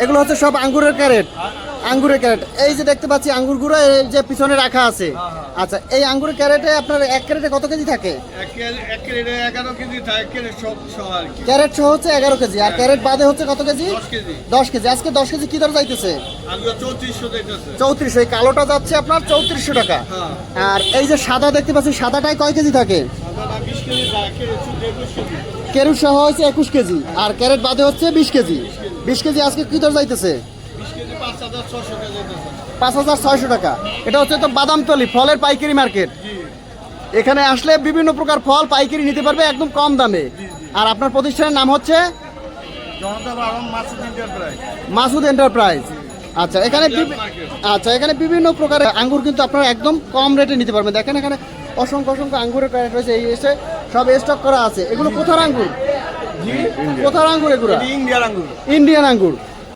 এগুলো হচ্ছে সব আঙ্গুরের ক্যারেট। আঙ্গুরের ক্যারেট এই যে দেখতে পাচ্ছি আঙ্গুরগুলো এই যে পিছনে রাখা আছে। আচ্ছা, এই আঙ্গুরের ক্যারেটে আপনার এক ক্যারেটে কত কেজি থাকে? এক ক্যারেটে 11 কেজি থাকে, ক্যারেট সহ আর কি। ক্যারেট সহ হচ্ছে 11 কেজি, আর ক্যারেট বাদে হচ্ছে কত কেজি? 10 কেজি। 10 কেজি। আজকে 10 কেজি কি দর যাইতেছে? আজকে 3400 দিতেছে। 3400। এই কালোটা যাচ্ছে আপনার 3400 টাকা। হ্যাঁ। আর এই যে সাদা দেখতে পাচ্ছি, সাদাটায় কয় কেজি থাকে? সাদাটা 20 কেজি থাকে, ক্যারেট শুধু 21 কেজি। ক্যারেট সহ হচ্ছে 21 কেজি, আর ক্যারেট বাদে হচ্ছে 20 কেজি। 20 কেজি আজকে কি দর যাইতেছে? 20 কেজি 5600 টাকা দিতেছে। 5600 টাকা। এটা হচ্ছে তো বাদামতলি ফলের পাইকারি মার্কেট। জি। এখানে আসলে বিভিন্ন প্রকার ফল পাইকারি নিতে পারবে একদম কম দামে। আর আপনার প্রতিষ্ঠানের নাম হচ্ছে জনতা বারণ মাসুদ এন্টারপ্রাইজ। মাসুদ এন্টারপ্রাইজ। আচ্ছা, এখানে বিভিন্ন প্রকারের আঙ্গুর কিন্তু আপনারা একদম কম রেটে নিতে পারবেন। দেখেন এখানে অসংখ্য অসংখ্য আঙ্গুরের ক্যারেট রয়েছে, এই এসে সব স্টক করা আছে। এগুলো কোথার আঙ্গুর? কোথার আঙ্গুর এগুলো? ইন্ডিয়ান আঙ্গুর। ইন্ডিয়ান আঙ্গুর।